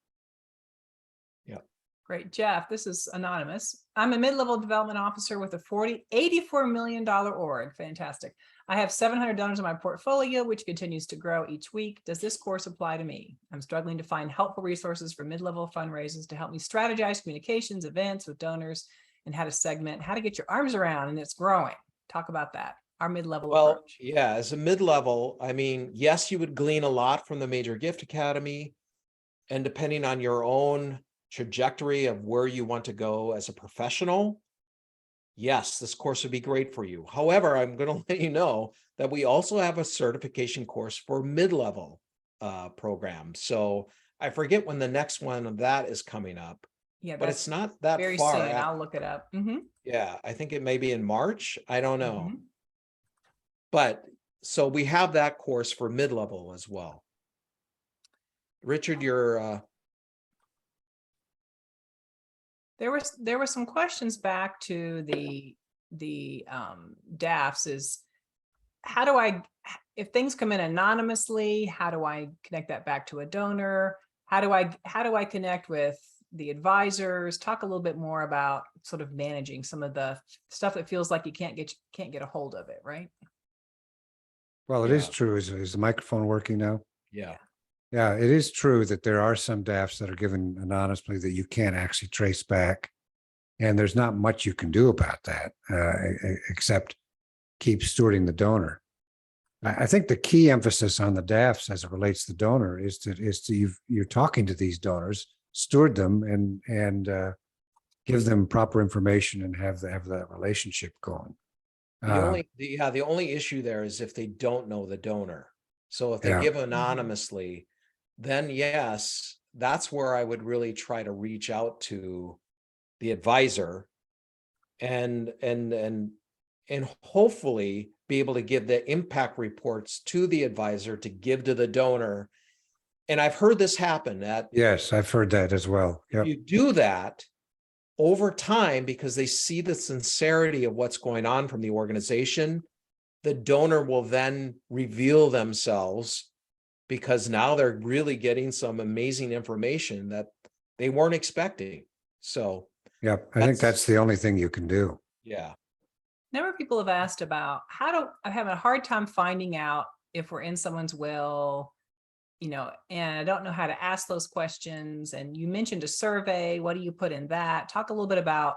Speaker 1: Great. Jeff, this is anonymous. I'm a mid-level development officer with a $84 million org. Fantastic. I have 700 donors in my portfolio, which continues to grow each week. Does this course apply to me? I'm struggling to find helpful resources for mid-level fundraisers to help me strategize communications, events with donors, and how to get your arms around, and it's growing. Talk about that. Our mid-level approach.
Speaker 2: Yeah, as a mid-level, I mean, yes, you would glean a lot from the Major Gift Academy, and depending on your own trajectory of where you want to go as a professional, yes, this course would be great for you. However, I'm going to let you know that we also have a certification course for mid-level programs. So I forget when the next one of that is coming up.
Speaker 1: Yeah,
Speaker 2: but it's not that
Speaker 1: very
Speaker 2: far.
Speaker 1: soon. I'll look it up.
Speaker 2: Yeah, I think it may be in March. I don't know. But so we have that course for mid-level as well. Richard, you're
Speaker 1: There were some questions back to the DAFs is if things come in anonymously, how do I connect that back to a donor? How do I connect with the advisors? Talk a little bit more about sort of managing some of the stuff that feels like you can't get a hold of it, right?
Speaker 3: Well, it is true. Is the microphone working now?
Speaker 2: Yeah.
Speaker 3: Yeah, it is true that there are some DAFs that are given anonymously that you can't actually trace back. And there's not much you can do about that, except keep stewarding the donor. I think the key emphasis on the DAFs as it relates to the donor is you're talking to these donors, steward them and give them proper information and have that relationship going.
Speaker 2: The only issue there is if they don't know the donor. So if they give anonymously, then yes, that's where I would really try to reach out to the advisor and hopefully be able to give the impact reports to the advisor to give to the donor. And I've heard this happen that
Speaker 3: Yes, I've heard that as well.
Speaker 2: if
Speaker 3: Yep.
Speaker 2: you do that over time, because they see the sincerity of what's going on from the organization, the donor will then reveal themselves, because now they're really getting some amazing information that they weren't expecting. So,
Speaker 3: Yep. I think that's the only thing you can do.
Speaker 2: yeah.
Speaker 1: Number of people have asked about I'm having a hard time finding out if we're in someone's will, and I don't know how to ask those questions. And you mentioned a survey. What do you put in that? Talk a little bit about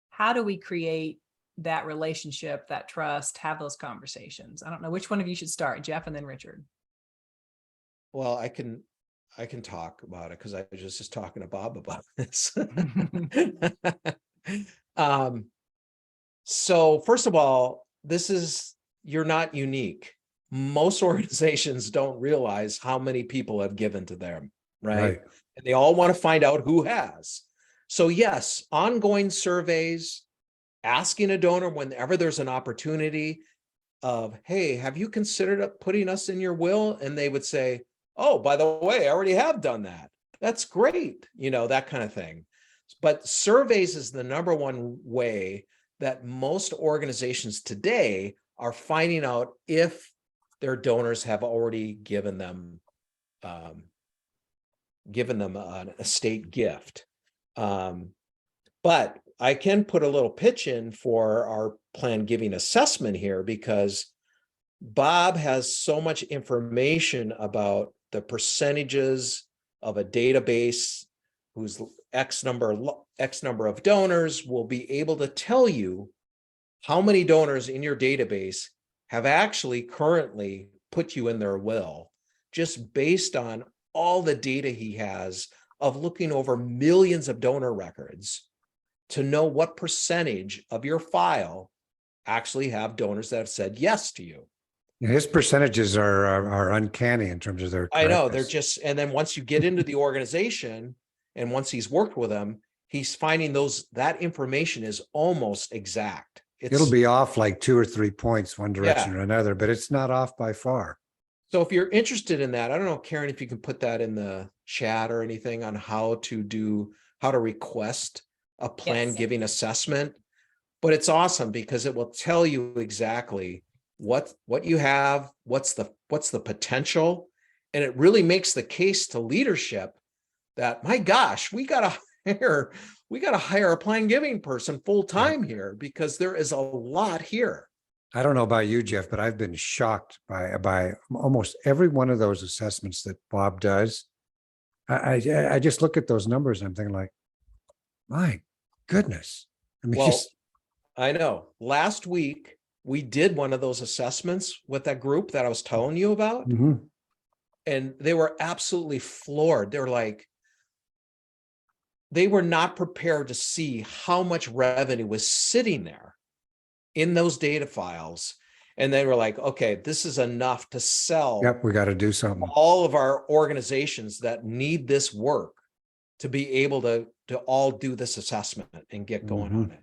Speaker 1: how do we create that relationship, that trust, have those conversations. I don't know which one of you should start, Jeff and then Richard.
Speaker 2: Well, I can talk about it because I was just talking to Bob about this. So first of all, you're not unique. Most organizations don't realize how many people have given to them, right? And they all want to find out who has. So yes, ongoing surveys, asking a donor whenever there's an opportunity of, hey, have you considered putting us in your will? And they would say, oh, by the way, I already have done that. That's great. That kind of thing. But surveys is the number one way that most organizations today are finding out if their donors have already given them an estate gift. But I can put a little pitch in for our planned giving assessment here, because Bob has so much information about the percentages of a database whose X number of donors will be able to tell you how many donors in your database have actually currently put you in their will, just based on all the data he has of looking over millions of donor records to know what percentage of your file actually have donors that have said yes to you.
Speaker 3: His percentages are uncanny in terms of their correctness.
Speaker 2: I know, they're just, and then once you get into the organization and once he's worked with them, he's finding that information is almost exact.
Speaker 3: It'll be off like 2 or 3 points one direction or another, but it's not off by far.
Speaker 2: So if you're interested in that, I don't know, Karen, if you can put that in the chat or anything on how to request a plan giving assessment. But it's awesome because it will tell you exactly what you have, what's the potential, and it really makes the case to leadership that, my gosh, we gotta hire a plan giving person full time here, because there is a lot here.
Speaker 3: I don't know about you, Jeff, but I've been shocked by almost every one of those assessments that Bob does. I just look at those numbers and I'm thinking, like, my goodness. I mean,
Speaker 2: I know. Last week we did one of those assessments with that group that I was telling you about, and they were absolutely floored. They were like, they were not prepared to see how much revenue was sitting there in those data files. And they were like, okay, this is enough to sell.
Speaker 3: Yep, we got to do something.
Speaker 2: All of our organizations that need this work to be able to all do this assessment and get going on it.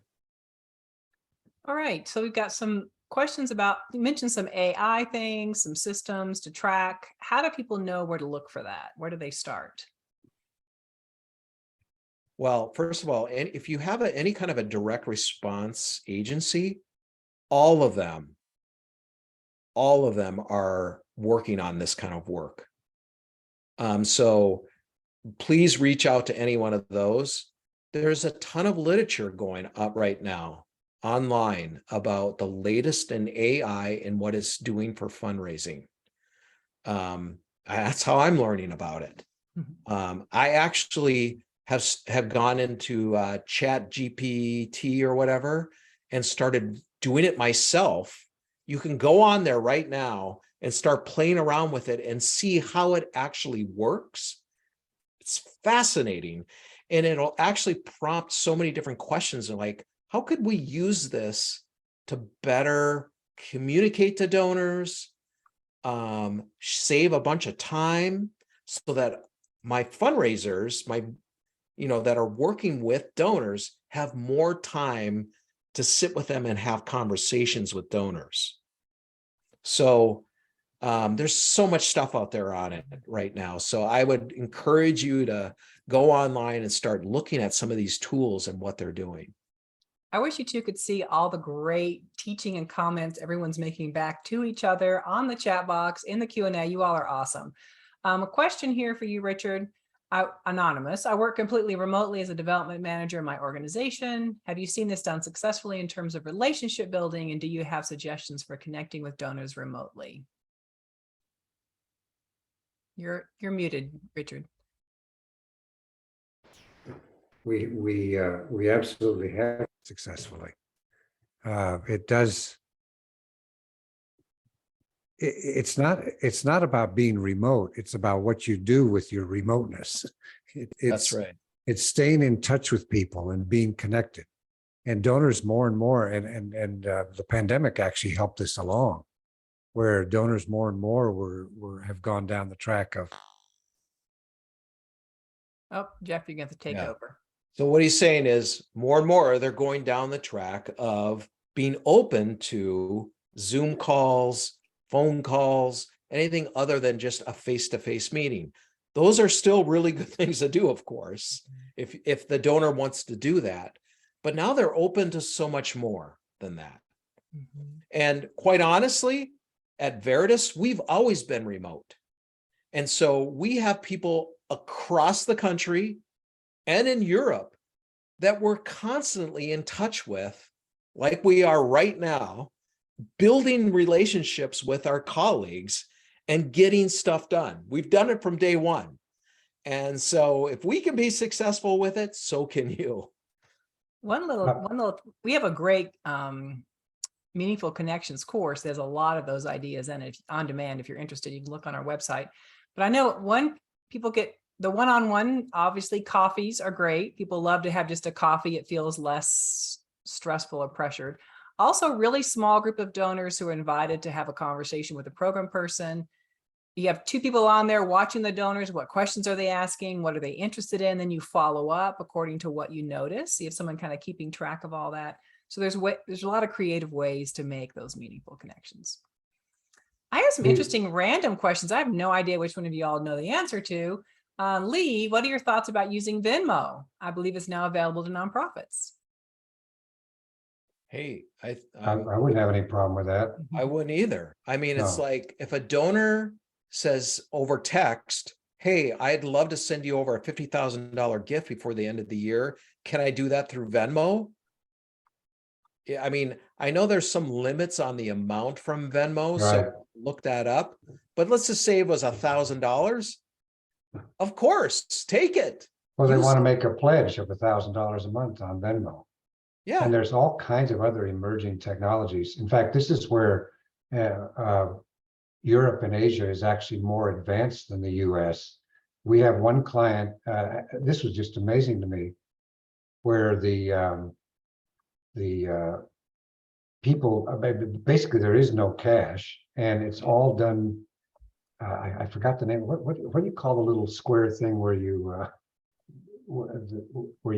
Speaker 1: All right. So we've got some questions about, you mentioned some AI things, some systems to track. How do people know where to look for that? Where do they start?
Speaker 2: Well, first of all, if you have any kind of a direct response agency, all of them are working on this kind of work. So please reach out to any one of those. There's a ton of literature going up right now online about the latest in AI and what it's doing for fundraising. That's how I'm learning about it. I actually have gone into Chat GPT or whatever and started doing it myself. You can go on there right now and start playing around with it and see how it actually works. It's fascinating. And it'll actually prompt so many different questions, and like, how could we use this to better communicate to donors, save a bunch of time? so that my fundraisers, that are working with donors have more time to sit with them and have conversations with donors. So there's so much stuff out there on it right now. So I would encourage you to go online and start looking at some of these tools and what they're doing.
Speaker 1: I wish you two could see all the great teaching and comments everyone's making back to each other on the chat box, in the Q&A. You all are awesome. A question here for you, Richard. Anonymous. I work completely remotely as a development manager in my organization. Have you seen this done successfully in terms of relationship building? And do you have suggestions for connecting with donors remotely? You're muted, Richard.
Speaker 3: We absolutely have successfully. It does. It's not about being remote. It's about what you do with your remoteness.
Speaker 2: That's right.
Speaker 3: It's staying in touch with people and being connected. And donors more and more, and the pandemic actually helped this along, where donors more and more have gone down the track of.
Speaker 1: Oh, Jeff, you're going to take over.
Speaker 2: So what he's saying is more and more they're going down the track of being open to Zoom calls, phone calls, anything other than just a face-to-face meeting. Those are still really good things to do, of course, if the donor wants to do that. But now they're open to so much more than that. Mm-hmm. And quite honestly, at Veritus, we've always been remote. And so we have people across the country and in Europe that we're constantly in touch with, like we are right now, building relationships with our colleagues and getting stuff done. We've done it from day one. And so if we can be successful with it, so can you.
Speaker 1: We have a great Meaningful Connections course. There's a lot of those ideas in it on demand. If you're interested, you can look on our website. But I know people get the one-on-one, obviously coffees are great. People love to have just a coffee. It feels less stressful or pressured. Also, really small group of donors who are invited to have a conversation with a program person. You have two people on there watching the donors. What questions are they asking? What are they interested in? Then you follow up according to what you notice. You have someone kind of keeping track of all that. So there's a lot of creative ways to make those meaningful connections. I have some interesting random questions. I have no idea which one of you all know the answer to. Lee, what are your thoughts about using Venmo? I believe it's now available to nonprofits.
Speaker 2: Hey, I
Speaker 3: wouldn't have any problem with that.
Speaker 2: I wouldn't either. I mean, it's like if a donor says over text, hey, I'd love to send you over a $50,000 gift before the end of the year. Can I do that through Venmo? Yeah, I mean, I know there's some limits on the amount from Venmo, so look that up. But let's just say it was $1,000. Of course, take it.
Speaker 3: Well, they want to make a pledge of $1,000 a month on Venmo.
Speaker 2: Yeah.
Speaker 3: And there's all kinds of other emerging technologies. In fact, this is where Europe and Asia is actually more advanced than the US. We have one client, this was just amazing to me, where the people, basically there is no cash and it's all done. I forgot the name. What do you call the little square thing where you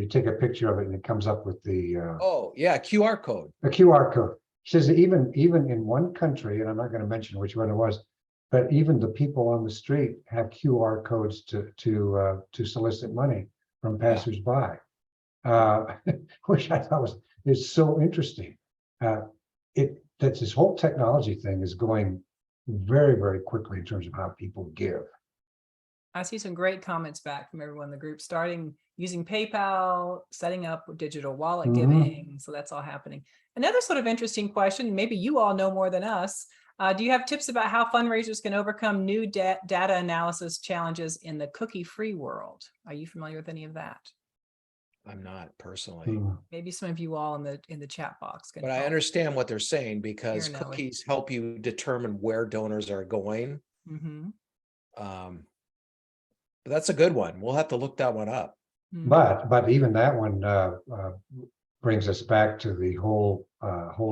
Speaker 3: take a picture of it and it comes up with the
Speaker 2: QR code.
Speaker 3: A QR code. She says even in one country, and I'm not going to mention which one it was, but even the people on the street have QR codes to solicit money from passersby, which I thought is so interesting. That this whole technology thing is going very, very quickly in terms of how people give.
Speaker 1: I see some great comments back from everyone in the group, starting using PayPal, setting up digital wallet giving. So that's all happening. Another sort of interesting question, maybe you all know more than us. Do you have tips about how fundraisers can overcome new data analysis challenges in the cookie-free world? Are you familiar with any of that?
Speaker 2: I'm not personally.
Speaker 1: Maybe some of you all in the chat box can.
Speaker 2: But I understand what they're saying because cookies help you determine where donors are going. But that's a good one. We'll have to look that one up.
Speaker 3: But even that one brings us back to the whole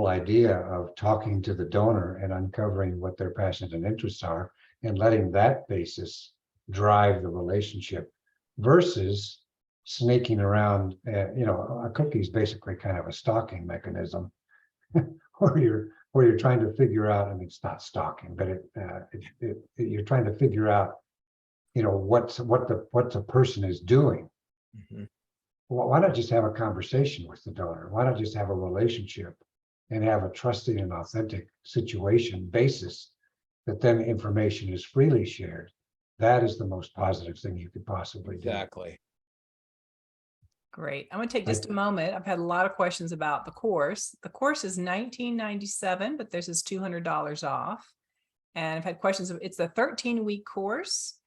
Speaker 3: idea of talking to the donor and uncovering what their passions and interests are and letting that basis drive the relationship versus sneaking around. A cookie is basically kind of a stalking mechanism where you're trying to figure out. I mean, it's not stalking, but you're trying to figure out, what the person is doing.
Speaker 2: Mhm.
Speaker 3: Well, why not just have a conversation with the donor? Why not just have a relationship and have a trusting and authentic situation basis that then information is freely shared? That is the most positive thing you could possibly do.
Speaker 2: Exactly.
Speaker 1: Great. I'm going to take just a moment. I've had a lot of questions about the course. The course is $19.97, but this is $200 off. And I've had questions. It's a 13-week course.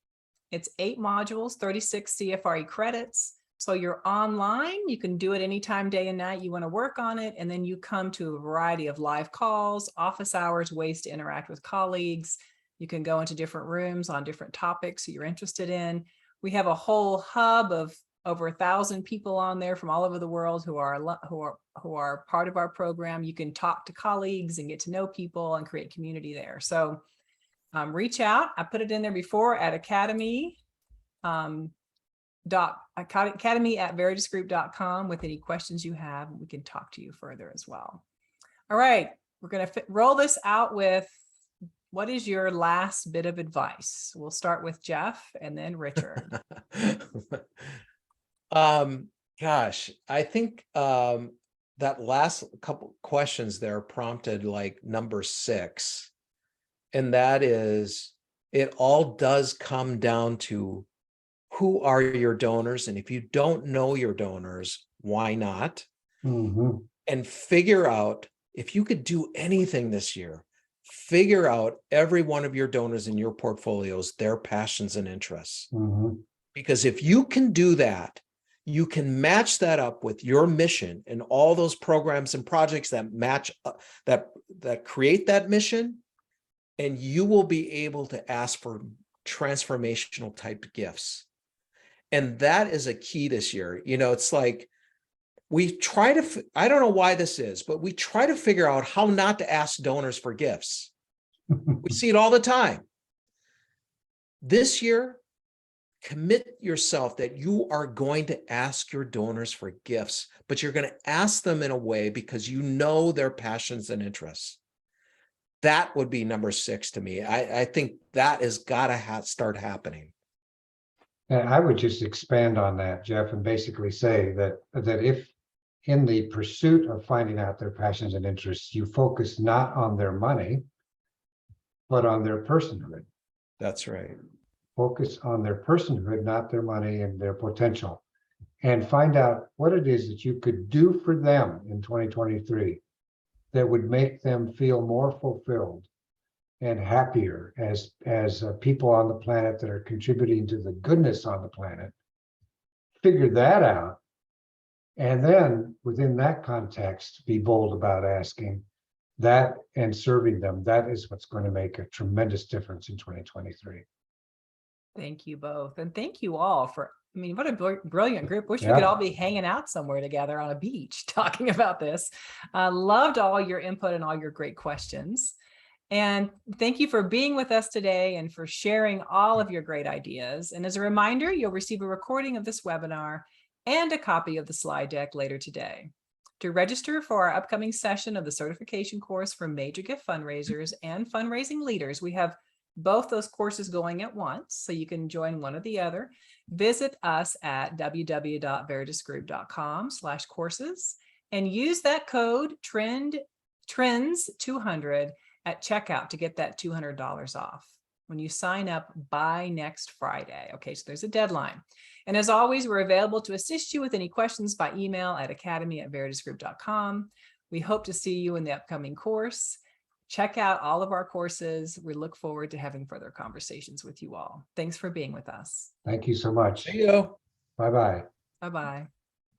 Speaker 1: It's 8 modules, 36 CFRE credits. So you're online. You can do it anytime, day and night you want to work on it. And then you come to a variety of live calls, office hours, ways to interact with colleagues. You can go into different rooms on different topics that you're interested in. We have a whole hub of over 1,000 people on there from all over the world who are part of our program. You can talk to colleagues and get to know people and create community there. So reach out. I put it in there before at academy at veritusgroup.com with any questions you have. We can talk to you further as well. All right, we're going to roll this out with, what is your last bit of advice? We'll start with Jeff and then Richard.
Speaker 2: Gosh, I think that last couple questions there prompted like number 6. And that is, it all does come down to who are your donors? And if you don't know your donors, why not?
Speaker 3: Mm-hmm.
Speaker 2: And figure out, if you could do anything this year, figure out every one of your donors in your portfolios, their passions and interests.
Speaker 3: Mm-hmm.
Speaker 2: Because if you can do that, you can match that up with your mission and all those programs and projects that match that create that mission, and you will be able to ask for transformational type gifts. And that is a key this year. It's like we try to, I don't know why this is, but we try to figure out how not to ask donors for gifts. We see it all the time. This year, commit yourself that you are going to ask your donors for gifts, but you're going to ask them in a way because you know their passions and interests. That would be number 6 to me. I think that has got to start happening.
Speaker 3: And I would just expand on that, Jeff, and basically say that if in the pursuit of finding out their passions and interests, you focus not on their money, but on their personhood.
Speaker 2: That's right.
Speaker 3: Focus on their personhood, not their money and their potential, and find out what it is that you could do for them in 2023 that would make them feel more fulfilled and happier as people on the planet that are contributing to the goodness on the planet. Figure that out, and then within that context, be bold about asking that and serving them. That is what's going to make a tremendous difference in 2023.
Speaker 1: Thank you both. And thank you all for, what a brilliant group. Wish we
Speaker 3: Yeah.
Speaker 1: could all be hanging out somewhere together on a beach talking about this. Loved all your input and all your great questions. And thank you for being with us today and for sharing all of your great ideas. And as a reminder, you'll receive a recording of this webinar and a copy of the slide deck later today. To register for our upcoming session of the certification course for major gift fundraisers and fundraising leaders, we have both those courses going at once, so you can join one or the other. Visit us at www.veritusgroup.com/courses and use that code TRENDS200 at checkout to get that $200 off when you sign up by next Friday. Okay, so there's a deadline. And as always, we're available to assist you with any questions by email at academy@veritusgroup.com. We hope to see you in the upcoming course. Check out all of our courses. We look forward to having further conversations with you all. Thanks for being with us.
Speaker 3: Thank you so much.
Speaker 2: There you go.
Speaker 3: Bye-bye.
Speaker 1: Bye-bye.